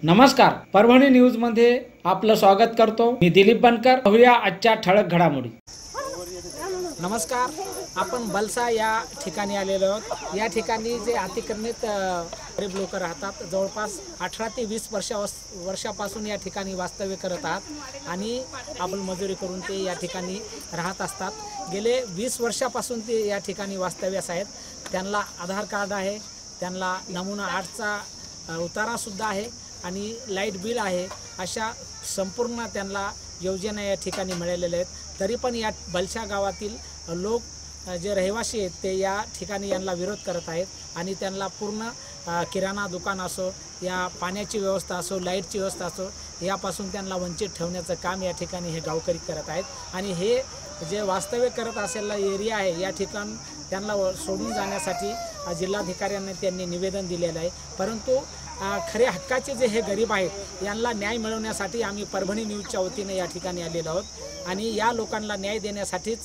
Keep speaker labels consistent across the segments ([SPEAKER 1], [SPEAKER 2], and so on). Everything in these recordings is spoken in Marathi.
[SPEAKER 1] नमस्कार, परभणी न्यूज मध्ये आपलं स्वागत करतो। मी दिलीप बनकर। पाहूया आजच्या ठळक घडामोडी। नमस्कार, आपण बलसा या ठिकाणी आलेलो आहोत। या ठिकाणी जे अतिक्रमित गरीब लोक राहतात, जवळपास 18 ते 20 वर्षापासून या ठिकाणी वास्तव्य करत आहात आणि आपण मजुरी करून ते या ठिकाणी राहत असतात। गेले 20 वर्षापासून ते या ठिकाणी वास्तव्यास आहेत। त्यांना आधार कार्ड आहे, त्यांना नमुना 8चा उतारा सुद्धा आहे आणि लाईट बिल आहे। अशा संपूर्ण त्यांना योजना या ठिकाणी मिळालेल्या आहेत। तरी पण या बलशा गावातील लोक जे रहिवासी आहेत ते या ठिकाणी यांना विरोध करत आहेत आणि त्यांना पूर्ण किराणा दुकान असो, या पाण्याची व्यवस्था असो, लाईटची व्यवस्था असो, यापासून त्यांना वंचित ठेवण्याचं काम या ठिकाणी हे गावकरी करत आहेत। आणि हे जे वास्तव्य करत असलेला एरिया आहे, या ठिकाण त्यांना सोडून जाण्यासाठी जिल्हाधिकाऱ्यांना त्यांनी निवेदन दिलेलं आहे। परंतु खरे हक्काचे जे हे गरीब आहेत यांना न्याय मिळवण्यासाठी आम्ही परभणी न्यूजच्या वतीने या ठिकाणी आलेलो आहोत आणि या लोकांना न्याय देण्यासाठीच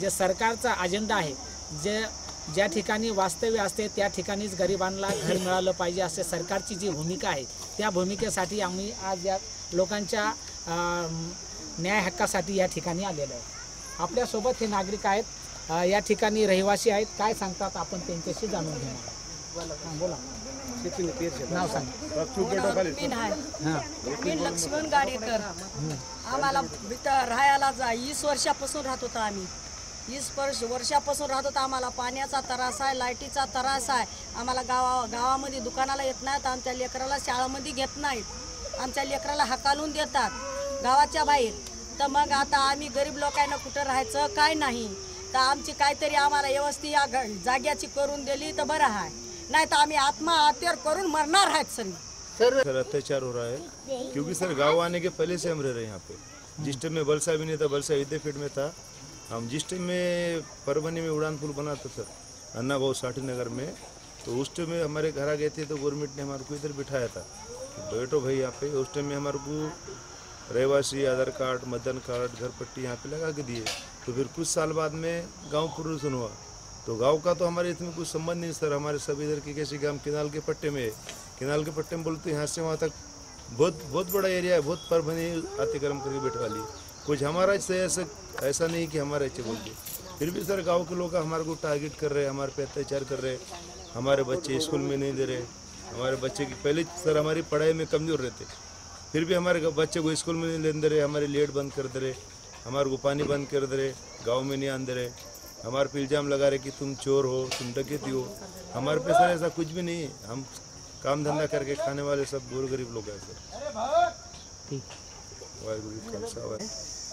[SPEAKER 1] जे सरकारचा अजेंडा आहे, ज्या ठिकाणी वास्तव्य असते त्या ठिकाणीच गरिबांना घर मिळालं पाहिजे असे सरकारची जी भूमिका आहे, त्या भूमिकेसाठी आम्ही आज या लोकांच्या न्याय हक्कासाठी या ठिकाणी आलेलो आहोत। आपल्यासोबत हे नागरिक आहेत, या ठिकाणी रहिवासी आहेत। काय सांगतात आपण त्यांच्याशी जाणून घेणार। बोला, नाव सांग।
[SPEAKER 2] मी लक्ष्मण गाडेकर। आम्हाला राहायला 20 वर्षापासून राहत होता। आम्ही 20 वर्षापासून राहत होता। आम्हाला पाण्याचा त्रास आहे, लाईटीचा त्रास आहे। आम्हाला गावामध्ये दुकानाला येत नाहीत, आमच्या लेकराला शाळेमध्ये घेत नाहीत, आमच्या लेकराला हकालून देतात गावाच्या बाहेर। तर मग आता आम्ही गरीब लोकांना कुठं राहायचं काय नाही, तर आमची काहीतरी आम्हाला व्यवस्थित या जाग्याची करून दिली तर बरं आहे, नहीं तो आम्ही आत्महत्या करून मरणार है।
[SPEAKER 3] सर अत्याचार हो रहा है क्योंकि सर गाँव आने के पहले से हम रह रहे हैं यहाँ पे। जिस टाइम में बलसा भी नहीं था, बलसा विद्यापीठ में था। हम जिस टाइम में परभणी में उड़ान पुल बना था सर अन्ना भाऊ साठी नगर में, तो उस टाइम में हमारे घर आ गए थे तो गवर्नमेंट ने हमारे को इधर बिठाया था कि बैठो भाई यहाँ पे। उस टाइम में हमारे को रहवासी आधार कार्ड, मतदान कार्ड, घर पट्टी यहाँ पे लगा के दिए। तो फिर कुछ साल बाद में गाँव पुनर्गठन हुआ, तो गांव का तो हमारे इसमें कुछ संबंध नहीं सर। हमारे सब इधर के कैसे हम किनाल के पट्टे में है, किनाल के पट्टे में बोलते हैं यहाँ से वहाँ तक बहुत बड़ा एरिया है, बहुत परभणी अतिक्रम करके बैठवा ली। कुछ हमारा ऐसा नहीं कि हमारा अच्छे बोलते, फिर भी सर गांव के लोग हमारे को टारगेट कर रहे हैं, हमारे पे अत्याचार कर रहे हैं। हमारे बच्चे स्कूल में नहीं दे रहे, हमारे बच्चे की पहले सर हमारी पढ़ाई में कमज़ोर रहते, फिर भी हमारे बच्चे को स्कूल में नहीं दे रहे, हमारे लेट बंद कर दे रहे, हमारे को पानी बंद कर दे रहे, गाँव में नहीं आने दे रहे। हमारे पे इल्ज़ाम लगा रहे कि तुम चोर हो, तुम डकैती हो। हमारे पे सर ऐसा कुछ भी नहीं है, हम काम धंधा करके खाने वाले सब गोर गरीब लोग हैं सर।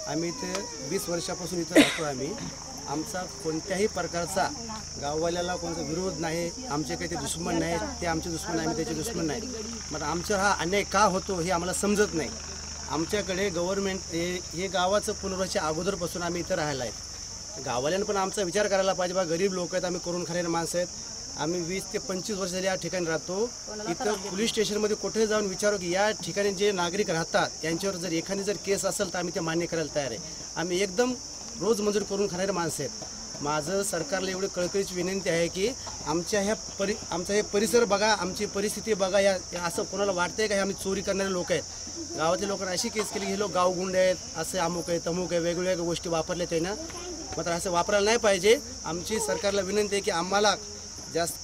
[SPEAKER 4] आम्ही इथे 20 वर्षापासून इथे राहतो। आम्ही आमचा कोणत्याही प्रकारचा गाववाल्याला कोणता विरोध नाही, आमचे काही ते दुश्मन नाही, ते आमचे दुश्मन आम्ही त्याचे दुश्मन नाही। मग आमचा हा अन्याय का होतो हे आम्हाला समजत नाही। आमच्याकडे गव्हर्नमेंट हे गावाचं पुनर्वसन अगोदरपासून आम्ही इथे राहायला आहे। गाववाल्यांनी पण आमचा विचार करायला पाहिजे, बा गरीब लोक आहेत, आम्ही करून खाणारे माणसं आहेत। आम्ही 20 ते 25 वर्ष झाली या ठिकाणी राहतो। इथं पोलीस स्टेशनमध्ये कुठे जाऊन विचारू की या ठिकाणी जे नागरिक राहतात त्यांच्यावर जर एखादी जर केस असेल तर आम्ही ते मान्य करायला तयार आहे। आम्ही एकदम रोज मजूर करून खाणारे माणसं आहेत। माझं सरकारला एवढी कळकळीची विनंती आहे की आमचा हे परिसर बघा, आमची परिस्थिती बघा। या असं कोणाला वाटतंय का हे आम्ही चोरी करणारे लोक आहेत? गावातल्या लोकांना अशी केस केली की हे लोक गावगुंड आहेत, असे अमुक आहे तमुक आहे, वेगवेगळ्या गोष्टी वापरल्या ते ना, मात्र असं वापरायला नाही पाहिजे। आमची सरकारला विनंती आहे की आम्हाला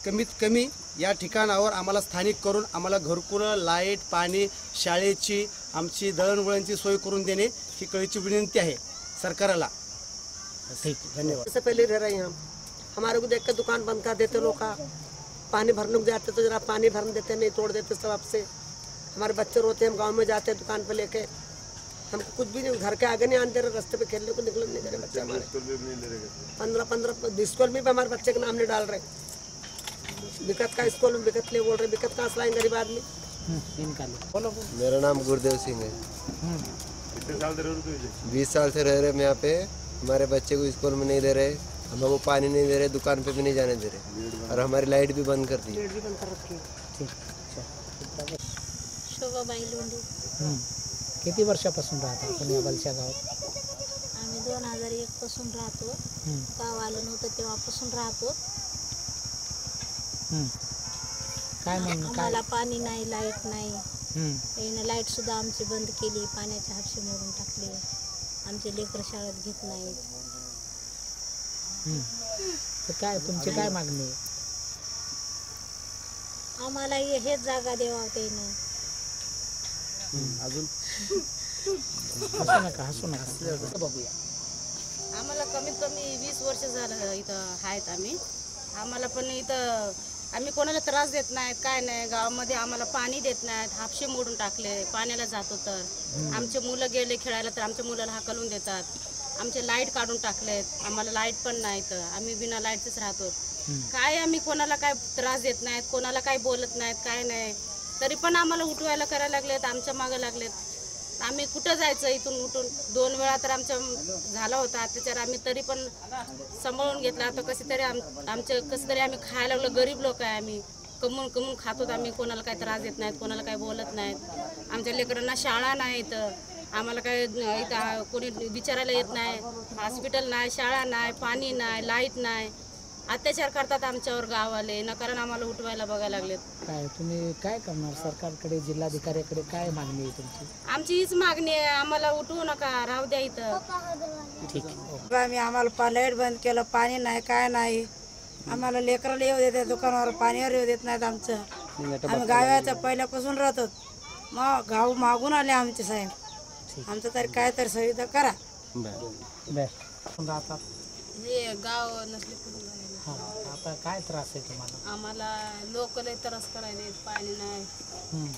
[SPEAKER 4] कमीत कमी या ठिकाणावर आम्हाला स्थानिक करून आम्हाला घरकुलं, लाईट, पाणी, शाळेची, आमची दळणवळणची सोय करून देणे ही कळीची विनंती आहे सरकारला। ठीक, धन्यवाद।
[SPEAKER 2] इससे पहले रह रहे हैं हम, हमारे को देख कर दुकान बंद कर देते लोग, पानी भरने को जाते तो जरा पानी भरने देते नहीं, तोड़ देते सब आपसे। हमारे बच्चे रोते हैं, हम गाँव में जाते हैं दुकान पर लेके, हमको कुछ भी नहीं, घर के आगे नहीं आने दे रहे, रास्ते पे खेलने को निकलने नहीं दे रहे बच्चे हमारे। 15 स्कूल में भी हमारे बच्चे का नाम नहीं डाल रहे। बिकत का स्कूल में बिकत ले बोल रहे, बिकत कहाँ से लाएंगे गरीब आदमी?
[SPEAKER 5] मेरा नाम गुरुदेव सिंह है। 20 साल से रह रहे मैं यहाँ पे। हमारे बच्चे को स्कूल में नहीं दे रहे, हमको पानी नहीं दे रहे, दुकान पे भी नहीं जाने दे रहे, और हमारी लाइट भी बंद कर दी।
[SPEAKER 6] शोभाबाई लोंढे।
[SPEAKER 1] किती वर्षापासून राहता आपण या बलशा गावात?
[SPEAKER 6] आम्ही 2001 पासून राहतो। गाव आलं नव्हतं तेव्हापासून राहतो।
[SPEAKER 1] काय म्हणणं?
[SPEAKER 6] आम्हाला पाणी नाही, लाईट नाही, त्यानं लाईट सुद्धा आमची बंद केली, पाण्याचे हापशे मोडून टाकले, आमचे लेकरं शाळेत घेत नाहीत.
[SPEAKER 1] तर काय तुमची काय मागणी आहे?
[SPEAKER 6] आम्हाला हेच जागा द्यावा त्यानं.
[SPEAKER 4] अजून
[SPEAKER 1] हसू नका बघूया.
[SPEAKER 7] आम्हाला कमीत कमी 20 वर्ष झालं इथं आहेत आम्ही. आम्हाला पण इथं आम्ही कोणाला त्रास देत नाहीत, काय नाही. गावामध्ये आम्हाला पाणी देत नाहीत, हापशे मोडून टाकले, पाण्याला जातो तर आमचे मुलं गेले खेळायला तर आमच्या मुलाला हाकलून देतात. आमचे लाईट काढून टाकलेत, आम्हाला लाईट पण नाही तर आम्ही बिना लाईटचेच राहतो. काय आम्ही कोणाला काय त्रास देत नाहीत, कोणाला काय बोलत नाहीत, काय नाही. तरी पण आम्हाला उठवायला करायला लागलेत, आमच्या मागं लागलेत. आम्ही कुठं जायचं इथून उठून 2 वेळा तर आमच्या झाला होता त्याच्यावर आम्ही तरी पण सांभाळून घेतला. आता कशी तरी कसं तरी आम्ही खायला लागलो. गरीब लोक आहे आम्ही, कमवून खातो. आम्ही कोणाला काही त्रास देत नाहीत, कोणाला काही बोलत नाहीत. आमच्या लेकरांना शाळा नाही इथं, आम्हाला काय इथं कोणी विचारायला येत नाही. हॉस्पिटल नाही, शाळा नाही, पाणी नाही, लाईट नाही. अत्याचार करतात आमच्यावर गाववाले, न कारण आम्हाला उठवायला बघायला लागलेत.
[SPEAKER 1] काय तुम्ही काय करणार? सरकारकडे, जिल्हाधिकाऱ्याकडे काय मागणी आहे तुमची?
[SPEAKER 7] आमची हीच मागणी आहे, आम्हाला उठवू नका, राहू द्या इथं.
[SPEAKER 1] ठीक आहे.
[SPEAKER 2] आम्हाला लाईट बंद केलं, पाणी नाही, काय नाही. आम्हाला लेकराला येऊ देतात, दुकानावर पाणीवर येऊ देत नाहीत. आम्ही गावाच्या पहिल्यापासून राहतो, मग गाव मागून आले आमचे साहेब. आमचं तरी काय तर सुविधा करा.
[SPEAKER 1] राहतात
[SPEAKER 7] हे गाव नसले
[SPEAKER 1] हां, आता काय त्रास आहे तुम्हाला?
[SPEAKER 7] आम्हाला लोक लय त्रास करायले, पाणी नाही,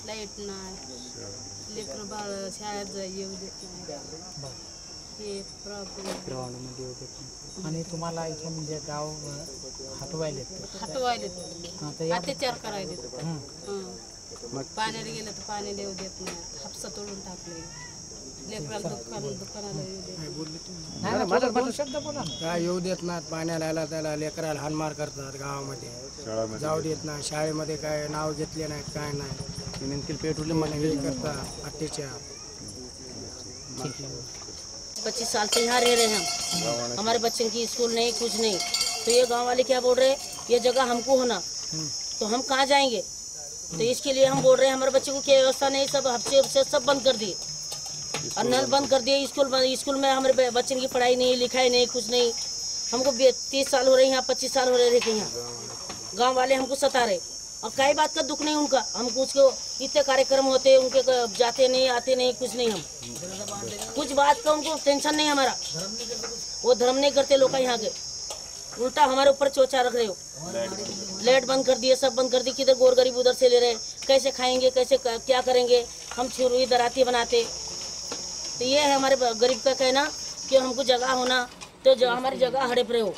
[SPEAKER 7] लाईट नाही, लेकरं बाळ शाळेत येऊ देत नाही. हे प्रॉब्लेम.
[SPEAKER 1] आणि तुम्हाला इथून जे गाव हटवायले
[SPEAKER 7] अत्याचार करायले. पाण्याला गेलं तर पाणी देऊ देत नाही, हापसा तोडून टाकले, लेकराला दुकानाला येऊ देत.
[SPEAKER 1] शब्द बोला ना.
[SPEAKER 4] काय येऊ देत नाहीत, पाण्याला यायला त्याला लेकराला हाणमार करतात, गावामध्ये जाऊ देत नाही. शाळेमध्ये काय नाव घेतले नाहीत, काय नाही. पेट्रोलिंग मध्ये करतात अत्याचार.
[SPEAKER 8] 25 साल से यहाँ रह रहे हैं हम, हमारे बच्चे की स्कूल नहीं, कुछ नहीं. तो ये गांव वाले क्या बोल रहे हैं, ये जगह हमको होना, तो हम कहाँ जाएंगे? तो इसके लिए हम बोल रहे हैं हमारे बच्चे को क्या व्यवस्था नहीं, सब हफ्ते सब बंद कर दिए और नल बंद कर दिए. स्कूल में हमारे बच्चे की पढ़ाई नहीं, लिखाई नहीं, कुछ नहीं. हमको 30 साल हो रहे हैं यहाँ, 25 साल हो रहे हैं यहाँ. गाँव वाले हमको सता रहे और कई बात का दुख नहीं उनका. हमको उसको इतने कार्यक्रम होते, उनके जाते नहीं, आते नहीं, कुछ नहीं. हम कुछ बात का उनको टेंशन नहीं हमारा. वो धर्म नहीं करते लोग यहाँ के, उल्टा हमारे ऊपर चोचा रख रहे हो. लाइट बंद कर दिए, सब बंद कर दिए. किधर गोर गरीब उधर से ले रहे, कैसे खाएंगे, कैसे क्या करेंगे? हम छुरी दराती बनाते. तो ये है हमारे गरीब का कहना कि हमको जगह होना, तो जो हमारी जगह हड़प रहे हो.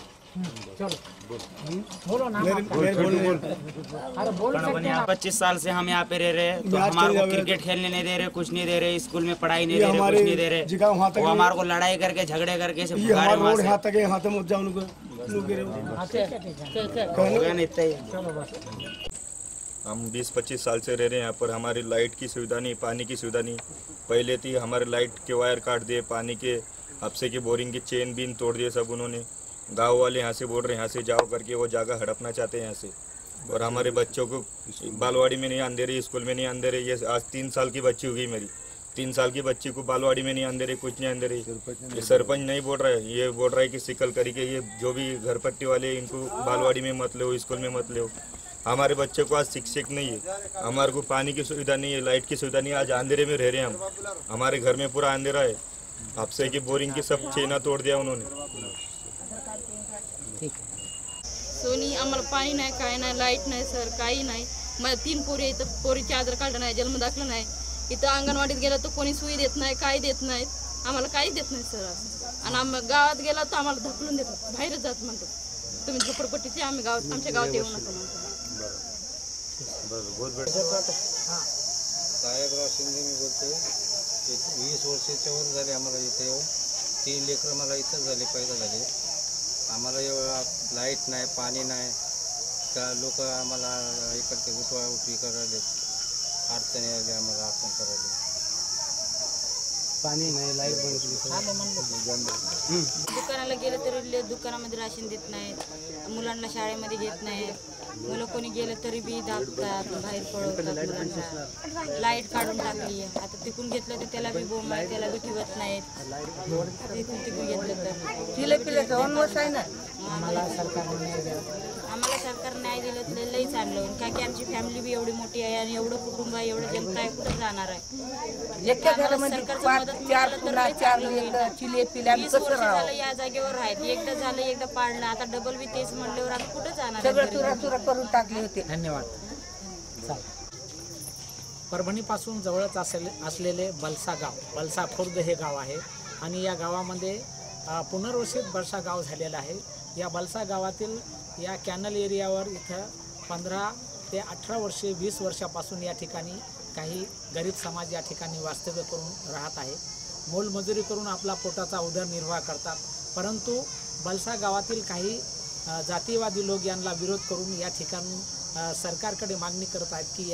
[SPEAKER 1] बोलो ना. अरे बोल सकते हैं.
[SPEAKER 9] 25 साल से हम यहाँ पे रह रहे हैं, तो हमारे को क्रिकेट खेलने नहीं दे रहे, कुछ नहीं दे रहे, स्कूल में पढ़ाई नहीं दे रहे, कुछ नहीं दे रहे. वो हमारे को लड़ाई करके, झगड़े करके से भगा रहे वहाँ से. हो गया नहीं इतना.
[SPEAKER 3] हम 20-25 साल से रह रहे हैं यहाँ पर. हमारी लाइट की सुविधा नहीं, पानी की सुविधा नहीं. पहले थी हमारे लाइट के वायर काट दिए, पानी के हफ्से की बोरिंग की चेन बीन तोड़ दिए सब उन्होंने. गांव वाले यहाँ से बोल रहे हैं यहाँ से जाओ करके, वो जगह हड़पना चाहते हैं यहाँ से. और हमारे बच्चों को बालवाड़ी में नहीं आने रही, स्कूल में नहीं आने रही. ये आज 3 साल की बच्ची हो गई मेरी, 3 साल की बच्ची को बालवाड़ी में नहीं आने रही, कुछ नहीं आने रही. ये सरपंच नहीं बोल रहा है, ये बोल रहा है कि सिकल करके ये जो भी घर पट्टी वाले इनको बालवाड़ी में मत लो, स्कूल में मत लो. हमारे बच्चे को आज शिक्षक नहीं है, हमारे को पानी की सुविधा नहीं है, लाइट की सुविधा नहीं है. आज अंधेरे में रह रहे हैं हम. हमारे घर में पूरा अंधेरा है. आपसे की बोरिंग की सब चेना तोड़ दिया उन्होंने.
[SPEAKER 7] सोनी आम्हाला पाणी नाही, काय नाही, लाईट नाही सर, काही नाही. मला 3 पोरी इथं, पोरीचे आधार कार्ड नाही, जन्म दाखला नाही. इथं अंगणवाडीत गेलं तर कोणी सुई देत नाही, काही देत नाहीत, आम्हाला काही देत नाही सर. असं आणि आम्ही गावात गेला तर आम्हाला ढकलून देतात, बाहेरच जात म्हणतात. तुम्ही झोपडपट्टीचे, आम्ही गावात, आमच्या गावात येऊ नका म्हणतात.
[SPEAKER 10] साहेबराव शिंदे मी बोलतोय. 20 वर्षाच्या वर झाले आम्हाला इथे येऊन. 3 लेकरं मला इथंच झाले, पैदा झाले. आम्हाला लाईट नाही, पाणी नाही. का लोक आम्हाला इकडचे उठवाउठी करायले, अडचणी आली आम्हाला, अडचण करायला.
[SPEAKER 4] पाणी नाही, लाईट बंद केली.
[SPEAKER 7] दुकानाला गेलं तर दुकानामध्ये राशन देत नाहीत, मुलांना शाळेमध्ये घेत नाहीत. मुलं कोणी गेलं तरी बी दाबतात, बाहेर पळवतात मुलांना. लाईट काढून टाकली, आता तिकून घेतलं तर त्याला बी बोंब आहे, त्याला बी ठेवत नाहीत. तिकून घेतलं तर
[SPEAKER 2] तिला पिल्याचं वनवास आहे ना.
[SPEAKER 1] आम्हाला सरकार न्याय
[SPEAKER 7] दिलं तर लई चांगलं होईल, का की आमची फॅमिली बी एवढी मोठी आहे आणि एवढं कुटुंब आहे, एवढं जनता आहे, कुठं जाणार आहे.
[SPEAKER 2] एका घरामध्ये 5-4 पुन्हा 4 लेकरं, चिले पिल्या
[SPEAKER 7] 20 वर्ष झालं या जागेवर आहेत. एकदा झालं, एकदा पाडलं, आता डबल बी तेच म्हणल्यावर आम्ही कुठं जाणार आहे?
[SPEAKER 2] सगळं चुरा करून टाकले होते.
[SPEAKER 1] धन्यवाद. परभणीपासून जवळच असलेले बलसा गाव, बलसा खुर्द हे गाव आहे आणि या गावामध्ये पुनर्वसित बलसा गाव झालेलं आहे. या बलसा गावातील या कॅनल एरियावर इथं 15 ते 18 वर्षे 20 वर्षापासून या ठिकाणी काही गरीब समाज या ठिकाणी वास्तव्य करून राहत आहे. मोलमजुरी करून आपला पोटाचा उदरनिर्वाह करतात. परंतु बलसा गावातील काही जातीवादी लोक यांना विरोध करून या ठिकाणी सरकारकडे मागणी करत आहेत की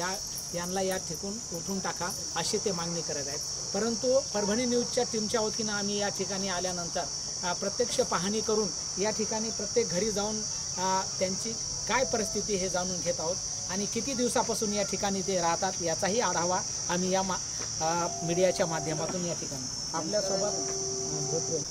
[SPEAKER 1] यांना या ठिकाणी उठून टाका, अशी ते मागणी करत आहेत. परंतु परभणी न्यूजच्या टीमच्या वतीनं आम्ही या ठिकाणी आल्यानंतर प्रत्यक्ष पाहणी करून या ठिकाणी प्रत्येक घरी जाऊन त्यांची काय परिस्थिती हे जाणून घेत आहोत आणि किती दिवसापासून या ठिकाणी ते राहतात याचाही आढावा आम्ही या मीडियाच्या माध्यमातून या ठिकाणी आपल्यासोबत भेटू.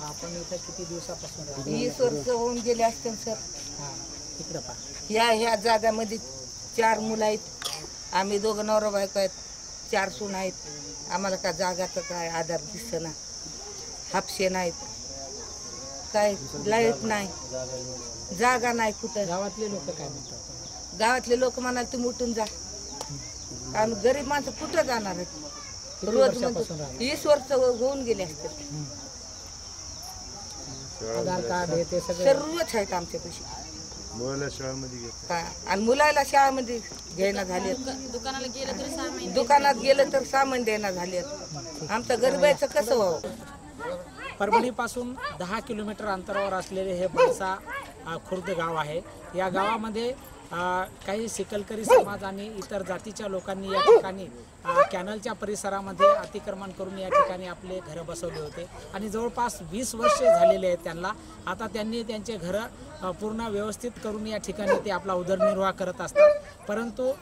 [SPEAKER 1] आपण इथं किती दिवसापासून
[SPEAKER 2] 20 वर्ष होऊन गेले असतील सर.
[SPEAKER 1] हां, इकडं पहा.
[SPEAKER 2] ह्या जागामध्ये 4 मुलं आहेत, आम्ही 2 नवरा बायको आहेत, 4 सून आहेत. आम्हाला का जागाचा काय आधार दिसना, हापशे नाहीत, काय लाईट नाही, जागा नाही कुठं.
[SPEAKER 1] गावातले लोक काय म्हणतात?
[SPEAKER 2] गावातले लोक म्हणाल तुम्ही उठून जा, आम्ही गरीब माणसं कुठं जाणार आहेत? रोज म्हणतो 20 वर्ष होऊन गेले असतील.
[SPEAKER 1] आधार कार्ड हे ते सगळं
[SPEAKER 2] सर्वच आहेत आमच्यापाशी.
[SPEAKER 3] मुलाला शाळेमध्ये घेतो
[SPEAKER 2] आणि मुलाला शाळेमध्ये घेणं झाले,
[SPEAKER 7] दुकानाला गेलं तरी 6 महिने,
[SPEAKER 2] दुकानात गेलं तर सामान देणं झाले. आमचं गरिबाचं कसं व्हावं?
[SPEAKER 1] परभणीपासून 10 किलोमीटर अंतरावर असलेले हे बलसा खुर्द गाव आहे. या गावामध्ये काही सिकलकरी समाज आणि इतर जातीच्या लोकांनी या ठिकाणी कॅनलच्या परिसरामध्ये अतिक्रमण करून या ठिकाणी आपले घरं बसवले होते आणि जवळपास 20 वर्षे झालेले आहेत त्यांना. आता त्यांनी त्यांचे घरं पूर्ण व्यवस्थित करून या ठिकाणी ते आपला उदरनिर्वाह करत असतात. परंतु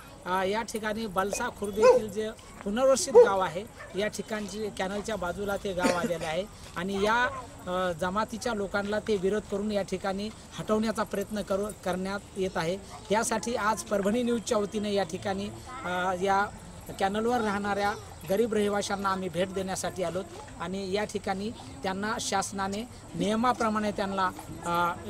[SPEAKER 1] या ठिकाणी बलसा खुर्द येथील जे पुनर्वसित गाव आहे या ठिकाणची कॅनलच्या बाजूला ते गाव आलेलं आहे आणि या जमातीच्या लोकांना ते विरोध करून या ठिकाणी हटवण्याचा प्रयत्न करण्यात येत आहे. यासाठी आज परभणी न्यूजच्या वतीने या ठिकाणी या कॅनलवर राहणाऱ्या गरीब रहिवाशांना आम्ही भेट देण्यासाठी आलो आणि या ठिकाणी त्यांना शासनाने नियमाप्रमाणे त्यांना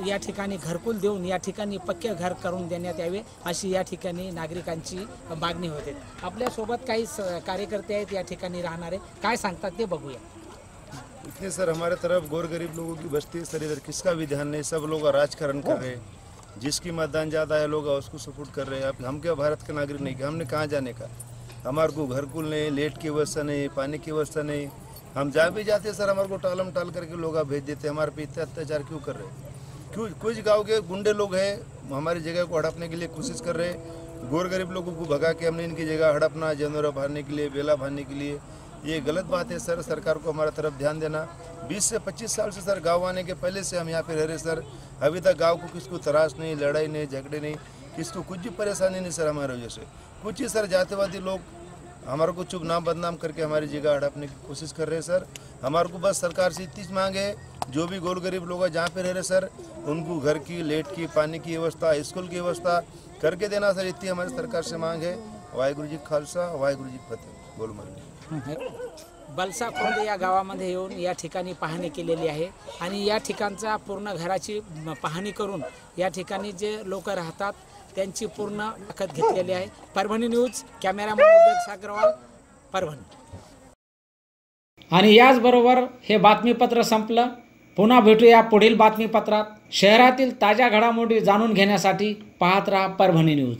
[SPEAKER 1] या ठिकाणी घरकुल देऊन या ठिकाणी पक्के घर करून देण्यात यावे अशी या ठिकाणी नागरिकांची मागणी होते. आपल्यासोबत काही कार्यकर्ते आहेत या ठिकाणी राहणारे, काय सांगतात ते बघूया.
[SPEAKER 3] इतने सर हमारे तरफ गोर गरीब लोगों की बस्ती है सर, इधर किसका भी ध्यान नहीं, सब लोग राजकारण कर रहे हैं, जिसकी मतदान ज़्यादा है लोग उसको सपोर्ट कर रहे हैं. अब हम क्या भारत के नागरिक नहीं, हमने कहाँ जाने का? हमारे को घरकुल नहीं, लेट की व्यवस्था नहीं, पानी की व्यवस्था नहीं. हम जहाँ भी जाते सर हमारे को टालम टाल करके लोग भेज देते. हमारे पे इतना अत्याचार क्यों कर रहे हैं? क्यों कुछ गांव के गुंडे लोग हैं हमारी जगह को हड़पने के लिए कोशिश कर रहे हैं. गोर गरीब लोगों को भगा के हमने इनकी जगह हड़पना, जानवर भरने के लिए, बेला भरने के लिए, ये गलत बात है सर. सरकार को हमारा तरफ ध्यान देना. 20 से 25 साल से सर गाँव आने के पहले से हम यहाँ पे रह रहे सर. अभी तक गाँव को किसको तराश नहीं, लड़ाई नहीं, झगड़े नहीं, किसको कुछ भी परेशानी नहीं सर हमारे वजह से. कुछ ही सर जातिवादी लोग हमारे को चुप नाम बदनाम करके हमारी जगह हड़पने की कोशिश कर रहे हैं सर. हमारे को बस सरकार से इतनी मांग है, जो भी गोर गरीब लोग हैं जहाँ पे रह रहे सर उनको घर की, लेट की, पानी की व्यवस्था, स्कूल की व्यवस्था करके देना सर, इतनी हमारी सरकार से मांग है. वाहेगुरु जी खालसा, वाहेगुरु जी फतेह. बोल मर.
[SPEAKER 1] बलसा खुर्द या गावामध्ये येऊन या ठिकाणी पाहणी केलेली आहे आणि या ठिकाणचा पूर्ण घराची पाहणी करून या ठिकाणी जे लोक राहतात त्यांची पूर्ण ताकद घेतलेली आहे. परभणी न्यूज, कॅमेरामॅन विवेक सागरवाल, परभणी. आणि याचबरोबर हे बातमीपत्र संपलं. पुन्हा भेटूया पुढील बातमीपत्रात. शहरातील ताज्या घडामोडी जाणून घेण्यासाठी पाहत राहा परभणी न्यूज.